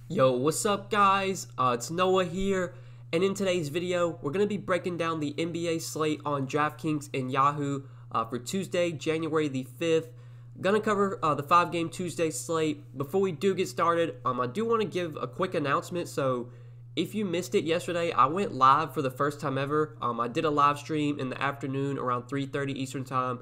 Yo, what's up guys? It's Noah here, and in today's video, we're going to be breaking down the NBA slate on Draftkings and Yahoo for Tuesday, January the 5th. Gonna cover the 5-game Tuesday slate. Before we do get started, I do want to give a quick announcement. So if you missed it yesterday, I went live for the first time ever. I did a live stream in the afternoon around 3:30 Eastern Time.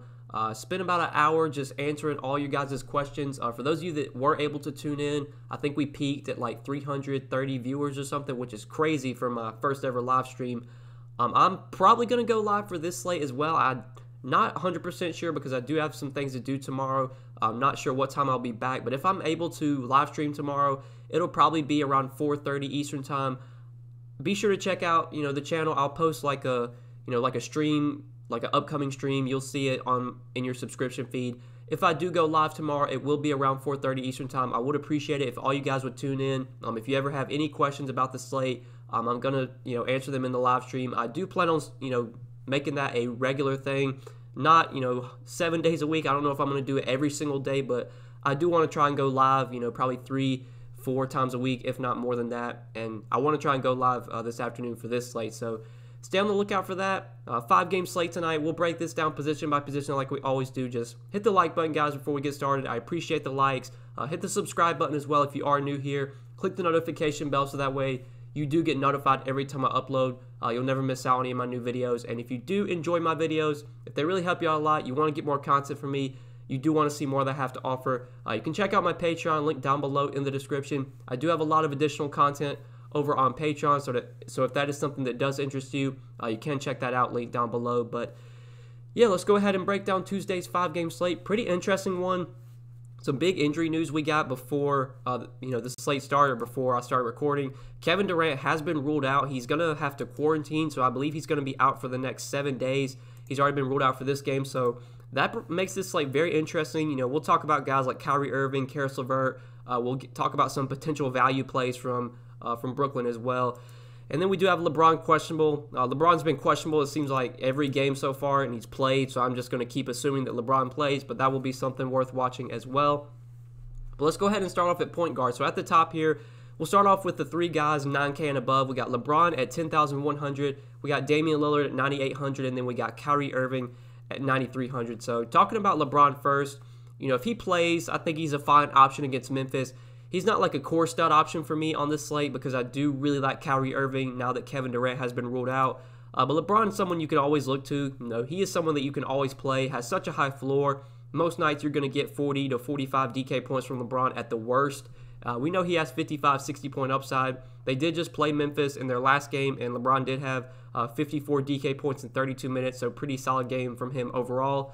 Spent about an hour just answering all you guys' questions. For those of you that were able to tune in, I think we peaked at like 330 viewers or something, which is crazy for my first ever live stream. I'm probably going to go live for this slate as well. I'm not 100% sure because I do have some things to do tomorrow. I'm not sure what time I'll be back, but if I'm able to live stream tomorrow, it'll probably be around 4:30 Eastern Time. Be sure to check out, the channel. I'll post like a stream, like an upcoming stream. You'll see it in your subscription feed. If I do go live tomorrow, it will be around 4:30 Eastern Time. I would appreciate it if all you guys would tune in. If you ever have any questions about the slate, I'm gonna answer them in the live stream. I do plan on making that a regular thing, not 7 days a week. I don't know if I'm gonna do it every single day, but I do want to try and go live probably 3-4 times a week, if not more than that. And I want to try and go live this afternoon for this slate, so stay on the lookout for that. 5-game slate tonight. We'll break this down position by position like we always do. Just hit the like button, guys, before we get started. I appreciate the likes. Hit the subscribe button as well if you are new here. Click the notification bell so that way you do get notified every time I upload. You'll never miss out on any of my new videos. And if you do enjoy my videos, if they really help you out a lot, you want to get more content from me, you do want to see more that I have to offer, you can check out my Patreon, link down below in the description. I do have a lot of additional content over on Patreon, so if that is something that does interest you, you can check that out, link down below. But yeah, let's go ahead and break down Tuesday's 5-game slate. Pretty interesting one. Some big injury news we got before the slate started, before I started recording. Kevin Durant has been ruled out. He's gonna have to quarantine, so I believe he's gonna be out for the next 7 days. He's already been ruled out for this game, so that makes this slate very interesting. We'll talk about guys like Kyrie Irving, Karis LeVert. We'll talk about some potential value plays from Brooklyn as well. And then we do have LeBron questionable. LeBron's been questionable, it seems like, every game so far, and he's played, so I'm just going to keep assuming that LeBron plays, but that will be something worth watching as well. But let's go ahead and start off at point guard. So at the top here, we'll start off with the 3 guys, 9K and above. We got LeBron at 10,100. We got Damian Lillard at 9,800, and then we got Kyrie Irving at 9,300. So talking about LeBron first, if he plays, I think he's a fine option against Memphis. He's not like a core stud option for me on this slate because I do really like Kyrie Irving now that Kevin Durant has been ruled out. But LeBron is someone you can always look to. He is someone that you can always play, has such a high floor. Most nights you're going to get 40 to 45 DK points from LeBron at the worst. We know he has 55, 60-point upside. They did just play Memphis in their last game, and LeBron did have 54 DK points in 32 minutes, so pretty solid game from him overall.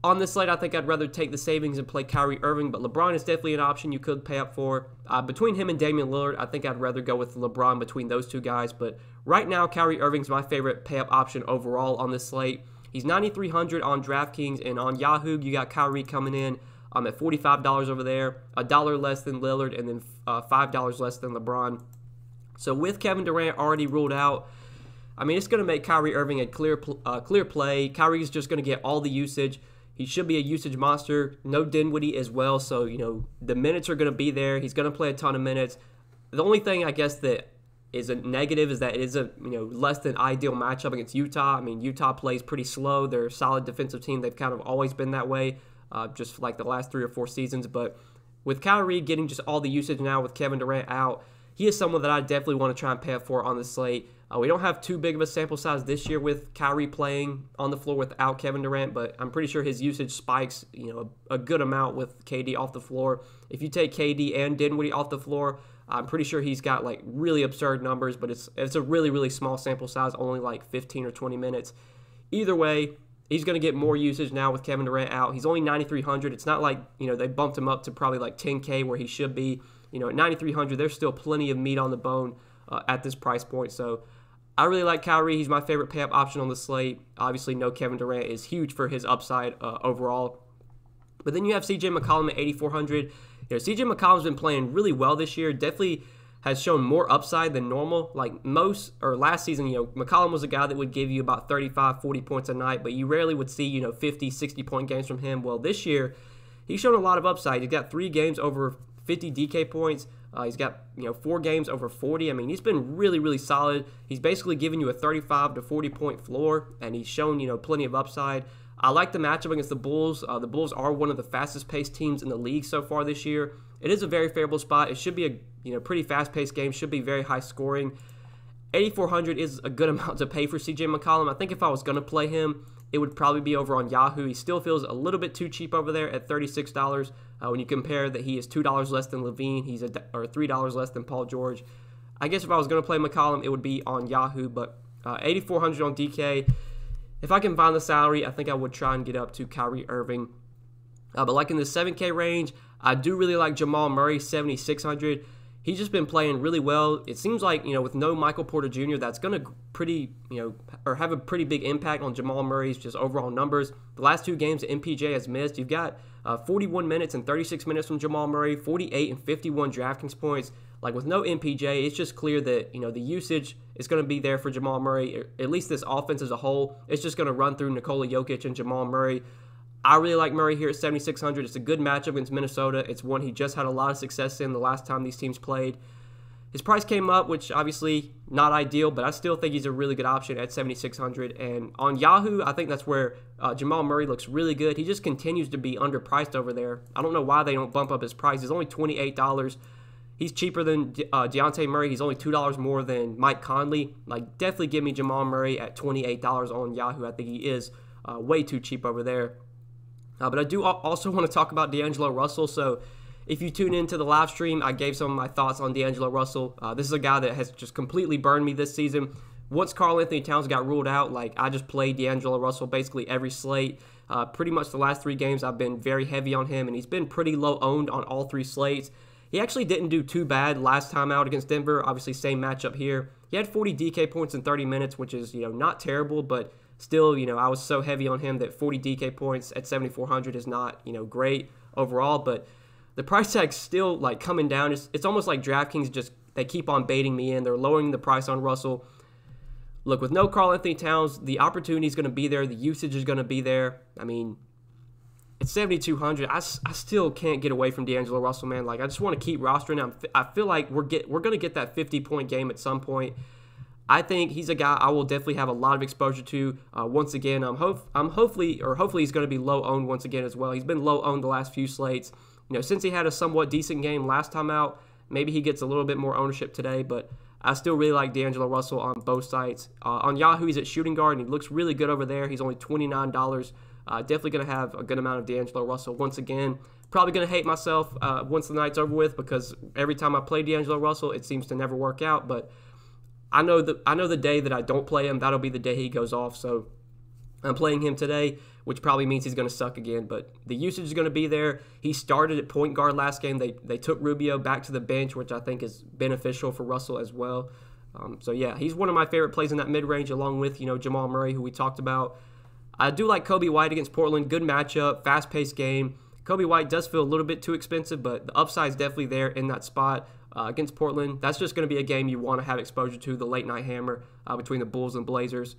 On this slate, I think I'd rather take the savings and play Kyrie Irving, but LeBron is definitely an option you could pay up for. Between him and Damian Lillard, I think I'd rather go with LeBron between those two guys, but right now, Kyrie Irving's my favorite pay-up option overall on this slate. He's 9,300 on Draftkings, and on Yahoo, you got Kyrie coming in at $45 over there, $1 less than Lillard, and then $5 less than LeBron. So with Kevin Durant already ruled out, it's going to make Kyrie Irving a clear play. Kyrie's just going to get all the usage. He should be a usage monster. No Dinwiddie as well, so the minutes are going to be there. He's going to play a ton of minutes. The only thing I guess that is a negative is that it is a less than ideal matchup against Utah. Utah plays pretty slow. They're a solid defensive team. They've kind of always been that way, just like the last 3 or 4 seasons. But with Kyrie getting just all the usage now, with Kevin Durant out, he is someone that I definitely want to try and pay up for on the slate. We don't have too big of a sample size this year with Kyrie playing on the floor without Kevin Durant, but I'm pretty sure his usage spikes a good amount with KD off the floor. If you take KD and Dinwiddie off the floor, I'm pretty sure he's got like really absurd numbers, but it's a really, really small sample size, only like 15 or 20 minutes. Either way, he's going to get more usage now with Kevin Durant out. He's only 9,300. It's not like they bumped him up to probably like 10K where he should be. At 9,300, there's still plenty of meat on the bone at this price point. So I really like Kyrie. He's my favorite pay-up option on the slate. Obviously, no Kevin Durant is huge for his upside overall. But then you have CJ McCollum at 8,400. CJ McCollum's been playing really well this year. Definitely has shown more upside than normal. Like last season, McCollum was a guy that would give you about 35, 40 points a night, but you rarely would see, 50, 60-point games from him. Well, this year, he's shown a lot of upside. He's got 3 games over 50 DK points. He's got 4 games over 40. I mean, he's been really, really solid. He's basically giving you a 35 to 40 point floor, and he's shown plenty of upside. I like the matchup against the Bulls. The Bulls are one of the fastest paced teams in the league so far this year. It is a very favorable spot. It should be a pretty fast paced game. Should be very high scoring. 8,400 is a good amount to pay for CJ McCollum. I think if I was going to play him, it would probably be over on Yahoo. He still feels a little bit too cheap over there at $36. When you compare that he is $2 less than Levine, he's or $3 less than Paul George. I guess if I was going to play McCollum, it would be on Yahoo, but 8,400 on DK. If I can find the salary, I think I would try and get up to Kyrie Irving. But like in the 7K range, I do really like Jamal Murray, 7,600. He's just been playing really well. It seems like, with no Michael Porter Jr., that's going to or have a pretty big impact on Jamal Murray's just overall numbers. The last 2 games that MPJ has missed, you've got 41 minutes and 36 minutes from Jamal Murray, 48 and 51 DraftKings points. Like with no MPJ, it's just clear that, the usage is going to be there for Jamal Murray. At least this offense as a whole, it's just going to run through Nikola Jokic and Jamal Murray. I really like Murray here at 7,600. It's a good matchup against Minnesota. It's one he just had a lot of success in the last time these teams played. His price came up, which obviously not ideal, but I still think he's a really good option at 7,600. And on Yahoo, I think that's where Jamal Murray looks really good. He just continues to be underpriced over there. I don't know why they don't bump up his price. He's only $28. He's cheaper than Dejounte Murray. He's only $2 more than Mike Conley. Like, definitely give me Jamal Murray at $28 on Yahoo. I think he is way too cheap over there. But I do also want to talk about D'Angelo Russell. So if you tune into the live stream, I gave some of my thoughts on D'Angelo Russell. This is a guy that has just completely burned me this season. Once Karl Anthony Towns got ruled out, I just played D'Angelo Russell basically every slate. Pretty much the last 3 games, I've been very heavy on him, and he's been pretty low owned on all 3 slates. He actually didn't do too bad last time out against Denver. Obviously, same matchup here. He had 40 DK points in 30 minutes, which is, not terrible, but still, I was so heavy on him that 40 DK points at 7,400 is not, great overall. But the price tag's still, coming down. It's almost like DraftKings they keep on baiting me in. They're lowering the price on Russell. Look, with no Karl Anthony Towns, the opportunity is going to be there. The usage is going to be there. I mean, it's 7,200. I still can't get away from D'Angelo Russell, man. I just want to keep rostering him. I feel like we're going to get that 50-point game at some point. I think he's a guy I will definitely have a lot of exposure to. Once again, hopefully he's going to be low owned once again as well. He's been low owned the last few slates. Since he had a somewhat decent game last time out, maybe he gets a little bit more ownership today. But I still really like D'Angelo Russell on both sites. On Yahoo, he's at shooting guard, and he looks really good over there. He's only $29. Definitely going to have a good amount of D'Angelo Russell once again. Probably going to hate myself once the night's over with, because every time I play D'Angelo Russell, it seems to never work out. But I know the day that I don't play him, that'll be the day he goes off. So I'm playing him today, which probably means he's going to suck again. But the usage is going to be there. He started at point guard last game. They took Rubio back to the bench, which I think is beneficial for Russell as well. So yeah, he's one of my favorite plays in that mid-range, along with Jamal Murray, who we talked about. I do like Kobe White against Portland. Good matchup, fast-paced game. Kobe White does feel a little bit too expensive, but the upside is definitely there in that spot. Against Portland, that's just going to be a game you want to have exposure to, the late-night hammer between the Bulls and Blazers.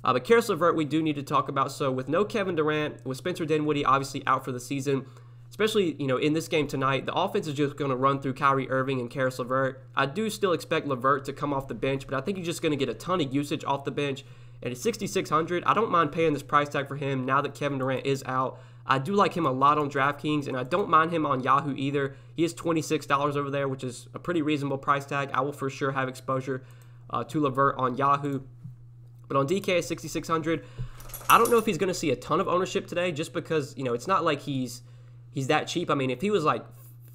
But Karis LeVert, we do need to talk about. So with no Kevin Durant, with Spencer Dinwiddie obviously out for the season, especially in this game tonight, the offense is just going to run through Kyrie Irving and Karis LeVert. I do still expect LeVert to come off the bench, but I think he's just going to get a ton of usage off the bench. And at 6,600, I don't mind paying this price tag for him now that Kevin Durant is out. I do like him a lot on DraftKings, and I don't mind him on Yahoo either. He is $26 over there, which is a pretty reasonable price tag. I will for sure have exposure to LeVert on Yahoo. But on DK at 6,600, I don't know if he's going to see a ton of ownership today, just because, it's not like he's that cheap. I mean, if he was like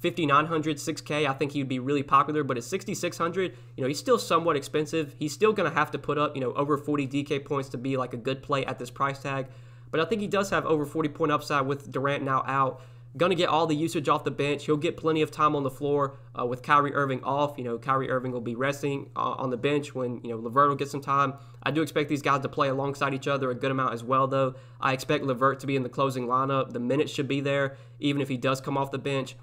5,900, 6K, I think he would be really popular. But at 6,600, he's still somewhat expensive. He's still going to have to put up, over 40 DK points to be like a good play at this price tag. But I think he does have over 40-point upside with Durant now out. Going to get all the usage off the bench. He'll get plenty of time on the floor with Kyrie Irving off. Kyrie Irving will be resting on the bench when, LeVert will get some time. I do expect these guys to play alongside each other a good amount as well, though. I expect LeVert to be in the closing lineup. The minutes should be there, even if he does come off the bench.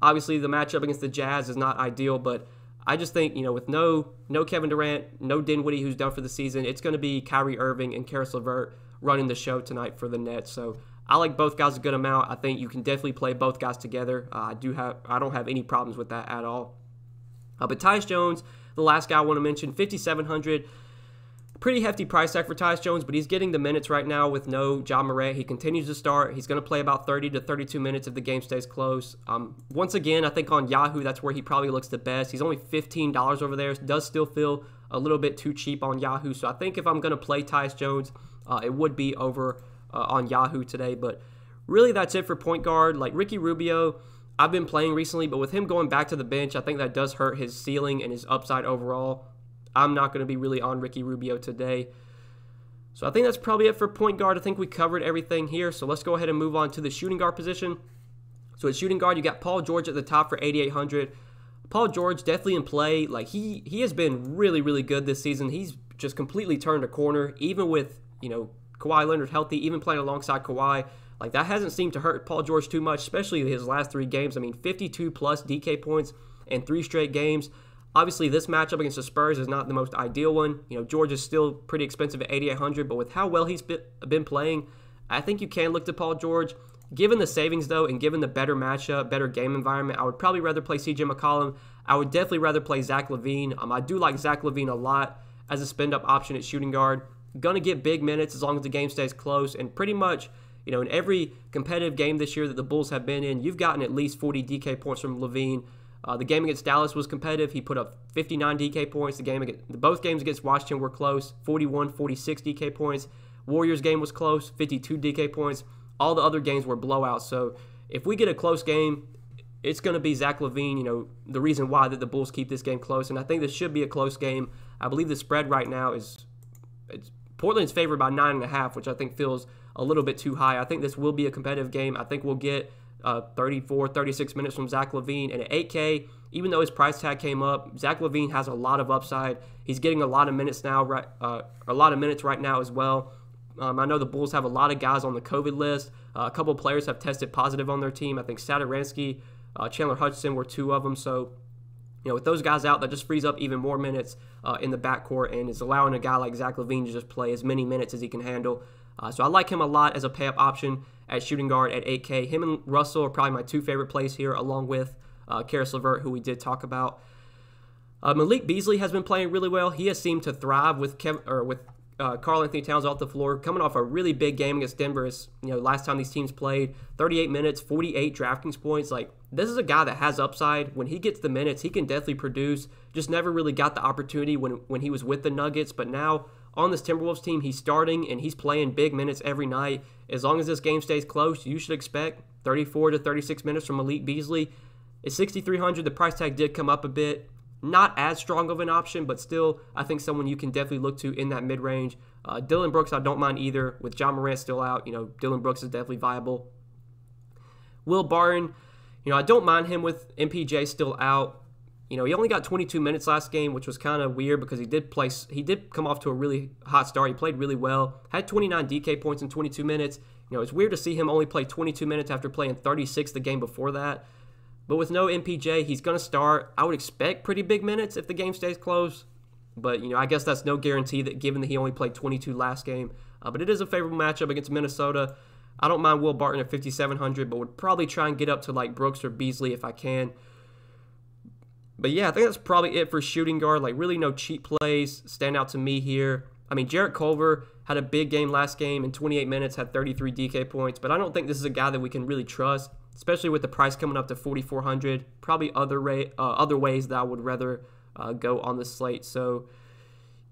Obviously, the matchup against the Jazz is not ideal, but I just think, with no Kevin Durant, no Dinwiddie, who's done for the season, it's going to be Kyrie Irving and Karis LeVert running the show tonight for the Nets. So I like both guys a good amount. I think you can definitely play both guys together. I don't have any problems with that at all. But Tyus Jones, the last guy I want to mention, 5,700. Pretty hefty price tag for Tyus Jones, but he's getting the minutes right now with no Ja Morant. He continues to start. He's going to play about 30 to 32 minutes if the game stays close. Once again, I think on Yahoo, that's where he probably looks the best. He's only $15 over there. It does still feel a little bit too cheap on Yahoo. So I think if I'm going to play Tyus Jones, it would be over on Yahoo today. But really, that's it for point guard. Like Ricky Rubio, I've been playing recently, but with him going back to the bench, I think that does hurt his ceiling and his upside overall. I'm not going to be really on Ricky Rubio today. So I think that's probably it for point guard. I think we covered everything here. So let's go ahead and move on to the shooting guard position. So at shooting guard, you got Paul George at the top for 8,800. Paul George definitely in play. Like he has been really, really good this season. He's just completely turned a corner, even with, Kawhi Leonard healthy, even playing alongside Kawhi. Like that hasn't seemed to hurt Paul George too much, especially his last 3 games. I mean, 52 plus DK points in 3 straight games. Obviously, this matchup against the Spurs is not the most ideal one. George is still pretty expensive at 8,800, but with how well he's been playing, I think you can look to Paul George. Given the savings, though, and given the better matchup, better game environment, I would probably rather play CJ McCollum. I would definitely rather play Zach LaVine. I do like Zach LaVine a lot as a spend-up option at shooting guard. Going to get big minutes as long as the game stays close, and pretty much, in every competitive game this year that the Bulls have been in, you've gotten at least 40 DK points from LaVine. The game against Dallas was competitive. He put up 59 DK points. Both games against Washington were close, 41, 46 DK points. Warriors game was close, 52 DK points. All the other games were blowouts. So if we get a close game, it's going to be Zach LaVine, the reason why that the Bulls keep this game close. And I think this should be a close game. I believe the spread right now Portland's favored by 9.5, which I think feels a little bit too high. I think this will be a competitive game. I think we'll get 34, 36 minutes from Zach LaVine. And at 8K, even though his price tag came up, Zach LaVine has a lot of upside. He's getting a lot of minutes now, right now as well. I know the Bulls have a lot of guys on the COVID list. A couple of players have tested positive on their team. I think Satoransky, Chandler Hutchison were 2 of them. So, with those guys out, that just frees up even more minutes in the backcourt and is allowing a guy like Zach LaVine to just play as many minutes as he can handle. So I like him a lot as a pay-up option at shooting guard at 8K. Him and Russell are probably my 2 favorite plays here, along with Karis LeVert, who we did talk about. Malik Beasley has been playing really well. He has seemed to thrive with Karl Anthony Towns off the floor, coming off a really big game against Denver. Last time these teams played, 38 minutes, 48 Draftkings points. Like, this is a guy that has upside. When he gets the minutes, he can definitely produce. Just never really got the opportunity when he was with the Nuggets. But now on this Timberwolves team, he's starting and he's playing big minutes every night. As long as this game stays close, you should expect 34 to 36 minutes from Malik Beasley. At 6,300, the price tag did come up a bit. Not as strong of an option, but still, I think someone you can definitely look to in that mid-range. Dillon Brooks, I don't mind either. With Ja Morant still out, Dillon Brooks is definitely viable. Will Barton, I don't mind him with MPJ still out. He only got 22 minutes last game, which was kind of weird because he did come off to a really hot start. He played really well. Had 29 DK points in 22 minutes. It's weird to see him only play 22 minutes after playing 36 the game before that. But with no MPJ, he's going to start. I would expect pretty big minutes if the game stays close. But, I guess that's no guarantee that given that he only played 22 last game. But it is a favorable matchup against Minnesota. I don't mind Will Barton at 5,700, but would probably try and get up to like Brooks or Beasley if I can. But yeah, I think that's probably it for shooting guard. Like, really no cheap plays stand out to me here. I mean, Jarrett Culver had a big game last game in 28 minutes, had 33 DK points. But I don't think this is a guy that we can really trust, especially with the price coming up to 4,400. Probably other ways that I would rather go on the slate. So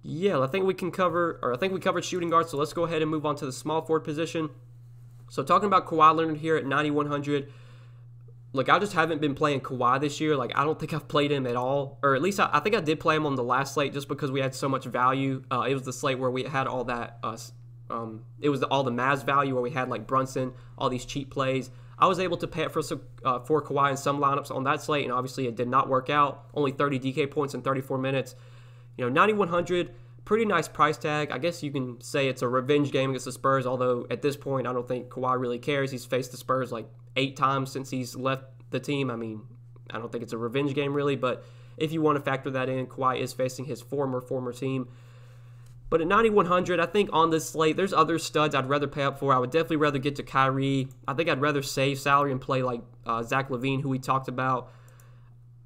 yeah, I think we covered shooting guard. So let's go ahead and move on to the small forward position. So talking about Kawhi Leonard here at 9,100. Look, I just haven't been playing Kawhi this year. Like, I don't think I've played him at all. Or at least I think I did play him on the last slate just because we had so much value. It was the slate where we had all that. It was all the Mavs value where we had like Brunson, all these cheap plays. I was able to pay it for Kawhi in some lineups on that slate, and obviously it did not work out. Only 30 DK points in 34 minutes. 9,100, pretty nice price tag. I guess you can say it's a revenge game against the Spurs, although at this point I don't think Kawhi really cares. He's faced the Spurs like 8 times since he's left the team. I mean, I don't think it's a revenge game really, but if you want to factor that in, Kawhi is facing his former team. But at 9,100, I think on this slate, there's other studs I'd rather pay up for. I would definitely rather get to Kyrie. I think I'd rather save salary and play like Zach LaVine, who we talked about.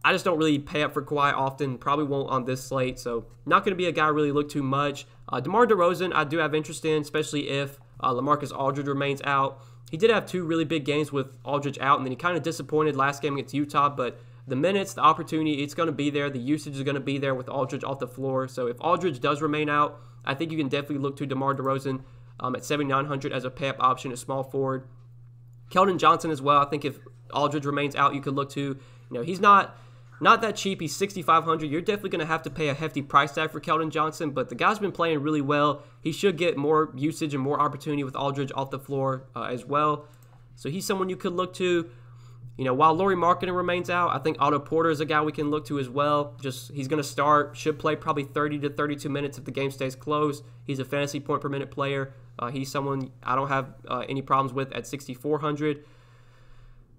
I just don't really pay up for Kawhi often. Probably won't on this slate. So not going to be a guy I really look too much. DeMar DeRozan, I do have interest in, especially if LaMarcus Aldridge remains out. He did have 2 really big games with Aldridge out, and then he kind of disappointed last game against Utah. But the minutes, the opportunity, it's going to be there. The usage is going to be there with Aldridge off the floor. So if Aldridge does remain out, I think you can definitely look to DeMar DeRozan at 7,900 as a pay-up option at small forward. Keldon Johnson as well. I think if Aldridge remains out, you could look to. He's not that cheap. He's 6,500. You're definitely going to have to pay a hefty price tag for Keldon Johnson, but the guy's been playing really well. He should get more usage and more opportunity with Aldridge off the floor as well. So he's someone you could look to. While Lauri Markkanen remains out, I think Otto Porter is a guy we can look to as well. He's going to start, should play probably 30 to 32 minutes if the game stays close. He's a fantasy point per minute player. He's someone I don't have any problems with at 6,400.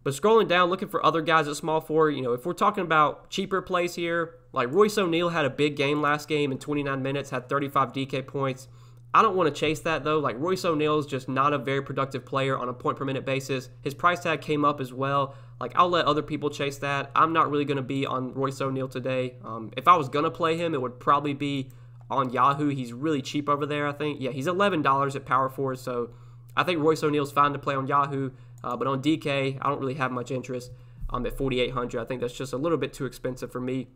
But scrolling down, looking for other guys at small forward, if we're talking about cheaper plays here, like Royce O'Neal had a big game last game in 29 minutes, had 35 DK points. I don't want to chase that, though. Like, Royce O'Neal is just not a very productive player on a point-per-minute basis. His price tag came up as well. Like, I'll let other people chase that. I'm not really going to be on Royce O'Neal today. If I was going to play him, it would probably be on Yahoo. He's really cheap over there, I think. Yeah, he's $11 at power forward, so I think Royce O'Neal's fine to play on Yahoo. But on DK, I don't really have much interest at 4,800. I think that's just a little bit too expensive for me.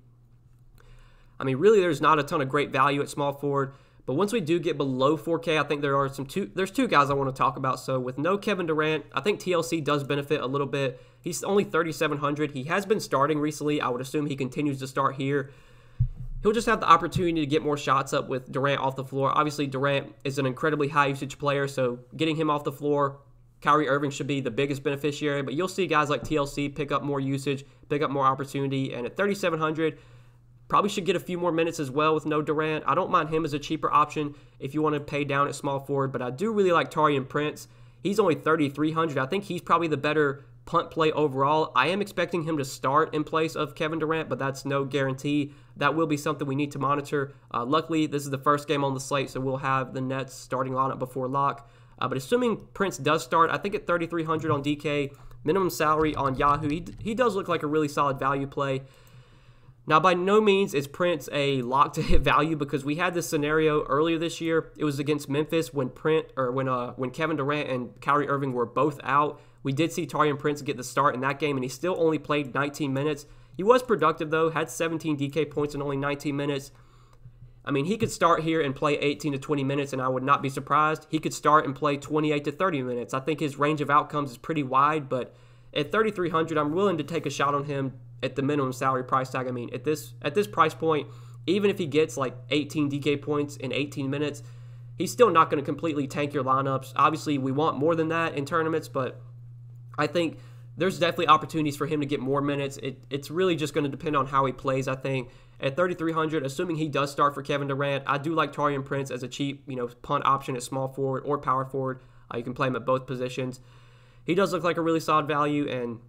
I mean, really, there's not a ton of great value at small forward. But once we do get below 4K, I think there's 2 guys I want to talk about. So with no Kevin Durant, I think TLC does benefit a little bit. He's only 3,700. He has been starting recently. I would assume he continues to start here. He'll just have the opportunity to get more shots up with Durant off the floor. Obviously, Durant is an incredibly high usage player, so getting him off the floor, Kyrie Irving should be the biggest beneficiary. But you'll see guys like TLC pick up more usage, pick up more opportunity. And at 3,700, probably should get a few more minutes as well with no Durant. I don't mind him as a cheaper option if you want to pay down at small forward, but I do really like Taurean Prince. He's only 3,300. I think he's probably the better punt play overall. I am expecting him to start in place of Kevin Durant, but that's no guarantee. That will be something we need to monitor. Luckily, this is the first game on the slate, so we'll have the Nets starting lineup before lock. But assuming Prince does start, I think at 3,300 on DK, minimum salary on Yahoo, he does look like a really solid value play. Now, by no means is Prince a lock to hit value because we had this scenario earlier this year. It was against Memphis when Kevin Durant and Kyrie Irving were both out. We did see Taurean Prince get the start in that game, and he still only played 19 minutes. He was productive, though, had 17 DK points in only 19 minutes. I mean, he could start here and play 18 to 20 minutes, and I would not be surprised. He could start and play 28 to 30 minutes. I think his range of outcomes is pretty wide, but at 3,300, I'm willing to take a shot on him at the minimum salary price tag. I mean, at this price point, even if he gets like 18 DK points in 18 minutes, he's still not going to completely tank your lineups. Obviously, we want more than that in tournaments, but I think there's definitely opportunities for him to get more minutes. It's really just going to depend on how he plays, I think. At 3,300, assuming he does start for Kevin Durant, I do like Taurean Prince as a cheap, punt option at small forward or power forward. You can play him at both positions. He does look like a really solid value, and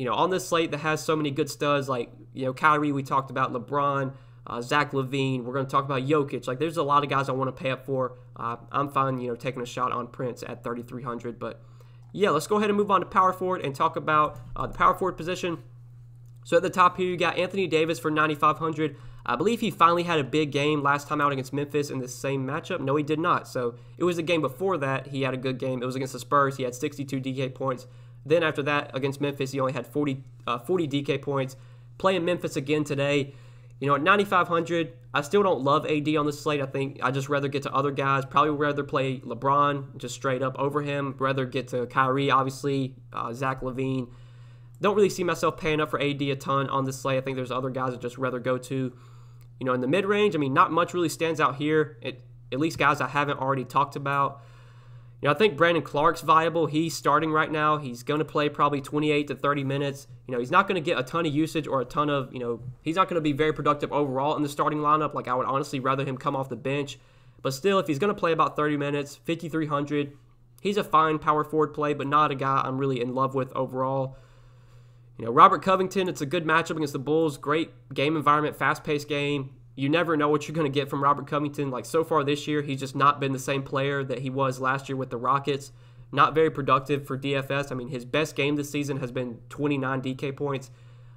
on this slate that has so many good studs like Kyrie, we talked about LeBron, Zach LaVine. We're going to talk about Jokic. Like, there's a lot of guys I want to pay up for. I'm fine, taking a shot on Prince at 3,300. But yeah, let's go ahead and move on to power forward and talk about the power forward position. So at the top here, you got Anthony Davis for 9,500. I believe he finally had a big game last time out against Memphis in the same matchup. No, he did not. So it was the game before that he had a good game. It was against the Spurs. He had 62 DK points. Then after that, against Memphis, he only had 40 DK points. Playing Memphis again today. At 9,500, I still don't love AD on this slate. I think I'd just rather get to other guys. Probably rather play LeBron just straight up over him. Rather get to Kyrie, obviously, Zach LaVine. Don't really see myself paying up for AD a ton on this slate. I think there's other guys I'd just rather go to. In the mid-range, I mean, not much really stands out here. At least guys I haven't already talked about. I think Brandon Clark's viable. He's starting right now. He's going to play probably 28 to 30 minutes. He's not going to get a ton of usage or a ton of, he's not going to be very productive overall in the starting lineup. Like, I would honestly rather him come off the bench. But still, if he's going to play about 30 minutes, 5,300, he's a fine power forward play, but not a guy I'm really in love with overall. Robert Covington, it's a good matchup against the Bulls. Great game environment, fast-paced game. You never know what you're going to get from Robert Covington. Like, so far this year, he's just not been the same player that he was last year with the Rockets. Not very productive for DFS. I mean, his best game this season has been 29 DK points.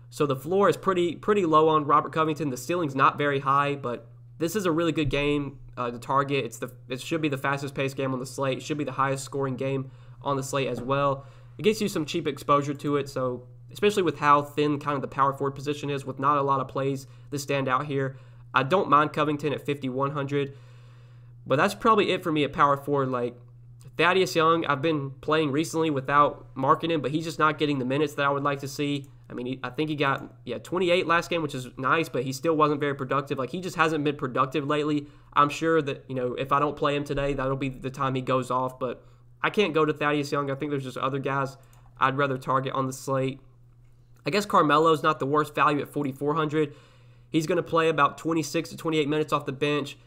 So the floor is pretty low on Robert Covington. The ceiling's not very high, but this is a really good game to target. It should be the fastest paced game on the slate. It should be the highest scoring game on the slate as well. It gets you some cheap exposure to it, so especially with how thin kind of the power forward position is, with not a lot of plays that stand out here. I don't mind Covington at 5,100, but that's probably it for me at power forward. Like Thaddeus Young, I've been playing recently without marking him, but he's just not getting the minutes that I would like to see. I mean, I think he got 28 last game, which is nice, but he still wasn't very productive. Like, he just hasn't been productive lately. I'm sure that, if I don't play him today, that'll be the time he goes off. But I can't go to Thaddeus Young. I think there's just other guys I'd rather target on the slate. I guess Carmelo's not the worst value at 4,400. He's going to play about 26 to 28 minutes off the bench.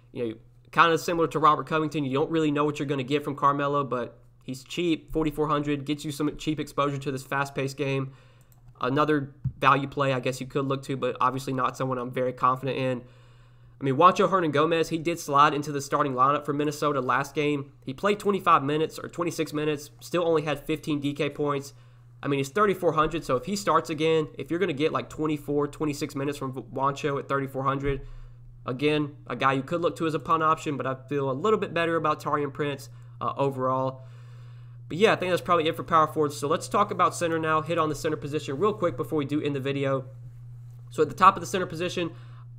Kind of similar to Robert Covington. You don't really know what you're going to get from Carmelo, but he's cheap. 4,400 gets you some cheap exposure to this fast-paced game. Another value play I guess you could look to, but obviously not someone I'm very confident in. I mean, Juancho Hernan-Gomez, he did slide into the starting lineup for Minnesota last game. He played 25 minutes or 26 minutes, still only had 15 DK points. I mean, he's 3,400, so if he starts again, if you're going to get like 24, 26 minutes from Juancho at 3,400, again, a guy you could look to as a punt option, but I feel a little bit better about Taurean Prince overall. But yeah, I think that's probably it for power forwards. So let's talk about center now, hit on the center position real quick before we do end the video. So at the top of the center position,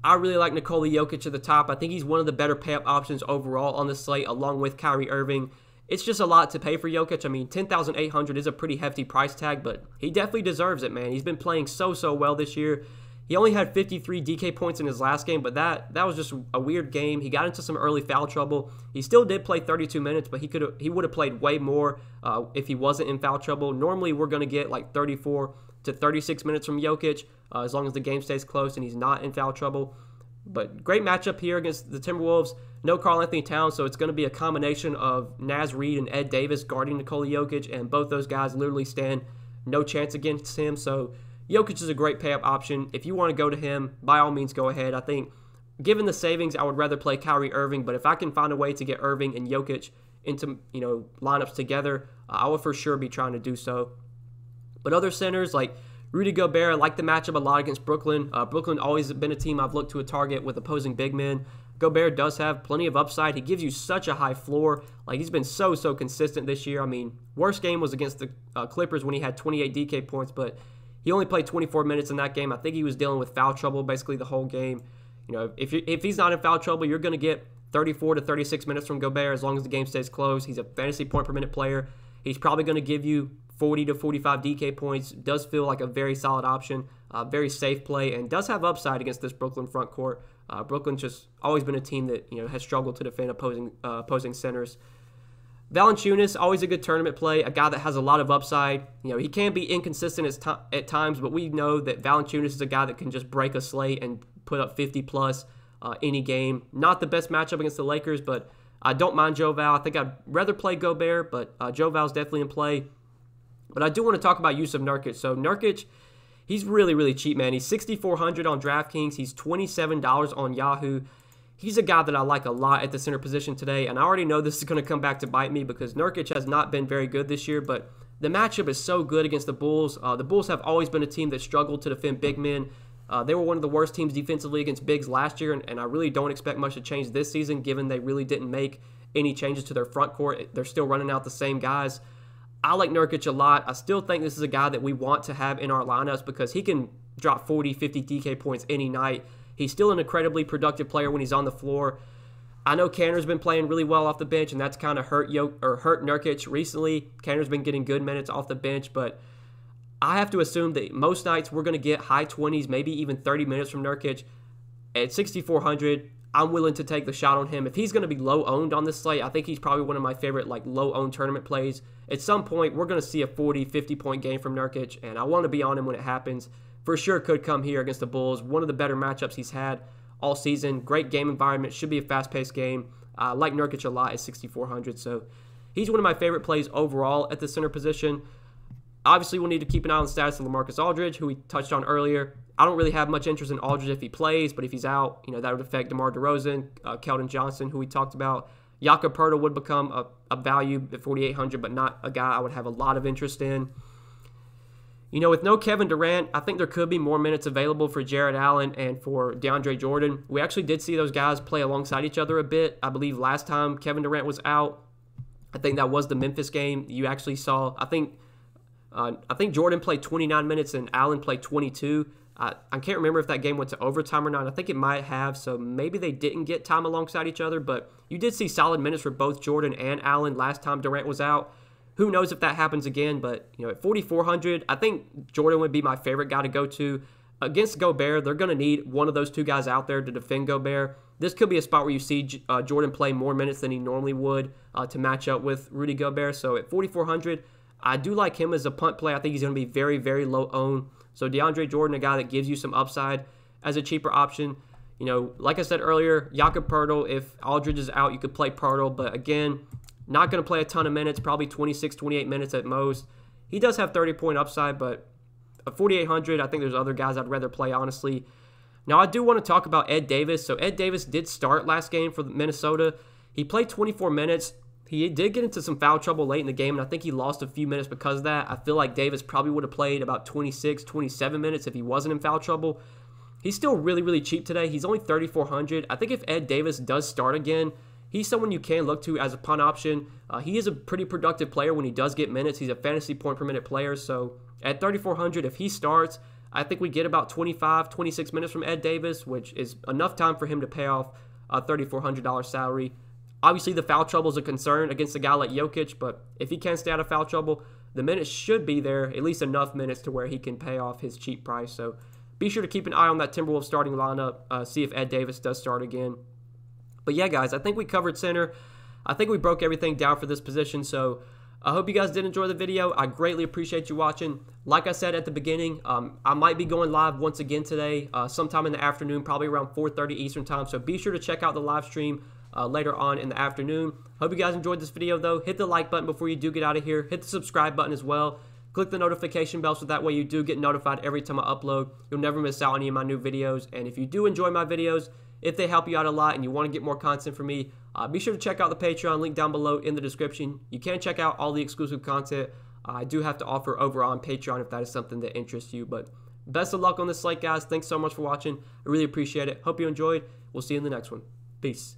I really like Nikola Jokic at the top. I think he's one of the better pay-up options overall on the slate, along with Kyrie Irving. It's just a lot to pay for Jokic. I mean, 10,800 is a pretty hefty price tag, but he definitely deserves it, man. He's been playing so well this year. He only had 53 DK points in his last game, but that was just a weird game. He got into some early foul trouble. He still did play 32 minutes, but he would have played way more if he wasn't in foul trouble. Normally, we're going to get like 34 to 36 minutes from Jokic as long as the game stays close and he's not in foul trouble. But great matchup here against the Timberwolves. No Karl-Anthony Towns, so it's going to be a combination of Naz Reid and Ed Davis guarding Nikola Jokic, and both those guys literally stand no chance against him. So Jokic is a great pay-up option. If you want to go to him, by all means, go ahead. I think, given the savings, I would rather play Kyrie Irving, but if I can find a way to get Irving and Jokic into lineups together, I will for sure be trying to do so. But other centers like Rudy Gobert, I like the matchup a lot against Brooklyn. Brooklyn always been a team I've looked to a target with opposing big men. Gobert does have plenty of upside. He gives you such a high floor. Like, he's been so consistent this year. I mean, worst game was against the Clippers when he had 28 DK points, but he only played 24 minutes in that game. I think he was dealing with foul trouble basically the whole game. If he's not in foul trouble, you're going to get 34 to 36 minutes from Gobert as long as the game stays close. He's a fantasy point per minute player. He's probably going to give you 40 to 45 DK points. Does feel like a very solid option, very safe play, and does have upside against this Brooklyn front court. Brooklyn's just always been a team that has struggled to defend opposing centers. Valanciunas, always a good tournament play, a guy that has a lot of upside. He can be inconsistent at times, but we know that Valanciunas is a guy that can just break a slate and put up 50-plus any game. Not the best matchup against the Lakers, but I don't mind Joe Val. I think I'd rather play Gobert, but Joe Val's definitely in play. But I do want to talk about Jusuf Nurkic. So Nurkic, he's really cheap, man. He's 6,400 on Draftkings. He's $27 on Yahoo. He's a guy that I like a lot at the center position today, and I already know this is going to come back to bite me because Nurkic has not been very good this year, but the matchup is so good against the Bulls. The Bulls have always been a team that struggled to defend big men. They were one of the worst teams defensively against bigs last year, and I really don't expect much to change this season given they really didn't make any changes to their front court. They're still running out the same guys. I like Nurkic a lot. I still think this is a guy that we want to have in our lineups because he can drop 40, 50 DK points any night. He's still an incredibly productive player when he's on the floor. I know Kanter's been playing really well off the bench, and that's kind of hurt Nurkic recently. Kanter's been getting good minutes off the bench, but I have to assume that most nights we're going to get high 20s, maybe even 30 minutes from Nurkic. At 6,400, I'm willing to take the shot on him. If he's going to be low-owned on this slate, I think he's probably one of my favorite low-owned tournament plays. At some point, we're going to see a 40, 50-point game from Nurkic, and I want to be on him when it happens. For sure could come here against the Bulls. One of the better matchups he's had all season. Great game environment. Should be a fast-paced game. I like Nurkic a lot at 6,400, so he's one of my favorite plays overall at the center position. Obviously, we'll need to keep an eye on the status of LaMarcus Aldridge, who we touched on earlier. I don't really have much interest in Aldridge if he plays, but if he's out, that would affect DeMar DeRozan, Keldon Johnson, who we talked about. Jakob Poeltl would become a value at 4,800, but not a guy I would have a lot of interest in. You know, with no Kevin Durant, I think there could be more minutes available for Jared Allen and for DeAndre Jordan. We actually did see those guys play alongside each other a bit. I believe last time Kevin Durant was out, I think that was the Memphis game. You actually saw, I think Jordan played 29 minutes and Allen played 22. I can't remember if that game went to overtime or not. I think it might have, so maybe they didn't get time alongside each other, but you did see solid minutes for both Jordan and Allen last time Durant was out. Who knows if that happens again, but you know, at 4,400, I think Jordan would be my favorite guy to go to. Against Gobert, they're going to need one of those two guys out there to defend Gobert. This could be a spot where you see Jordan play more minutes than he normally would to match up with Rudy Gobert. So at 4,400, I do like him as a punt play. I think he's going to be very, very low owned. So DeAndre Jordan, a guy that gives you some upside as a cheaper option. You know, like I said earlier, Jakob Poeltl, if Aldridge is out, you could play Poeltl. But again, not going to play a ton of minutes, probably 26, 28 minutes at most. He does have 30-point upside, but at 4,800, I think there's other guys I'd rather play, honestly. Now, I do want to talk about Ed Davis. So Ed Davis did start last game for Minnesota. He played 24 minutes. He did get into some foul trouble late in the game, and I think he lost a few minutes because of that. I feel like Davis probably would have played about 26, 27 minutes if he wasn't in foul trouble. He's still really, really cheap today. He's only 3,400. I think if Ed Davis does start again, he's someone you can look to as a punt option. He is a pretty productive player when he does get minutes. He's a fantasy point per minute player. So at 3,400, if he starts, I think we get about 25, 26 minutes from Ed Davis, which is enough time for him to pay off a $3,400 salary. Obviously, the foul trouble is a concern against a guy like Jokic, but if he can stay out of foul trouble, the minutes should be there, at least enough minutes to where he can pay off his cheap price. So be sure to keep an eye on that Timberwolves starting lineup, see if Ed Davis does start again. But yeah, guys, I think we covered center. I think we broke everything down for this position. So I hope you guys did enjoy the video. I greatly appreciate you watching. Like I said at the beginning, I might be going live once again today, sometime in the afternoon, probably around 4:30 Eastern time. So be sure to check out the live stream later on in the afternoon. Hope you guys enjoyed this video, though. Hit the like button before you do get out of here. Hit the subscribe button as well. Click the notification bell so that way you do get notified every time I upload. You'll never miss out on any of my new videos. And if you do enjoy my videos, if they help you out a lot and you want to get more content from me, be sure to check out the Patreon link down below in the description. You can check out all the exclusive content I do have to offer over on Patreon if that is something that interests you. But best of luck on this slate, guys. Thanks so much for watching. I really appreciate it. Hope you enjoyed. We'll see you in the next one. Peace.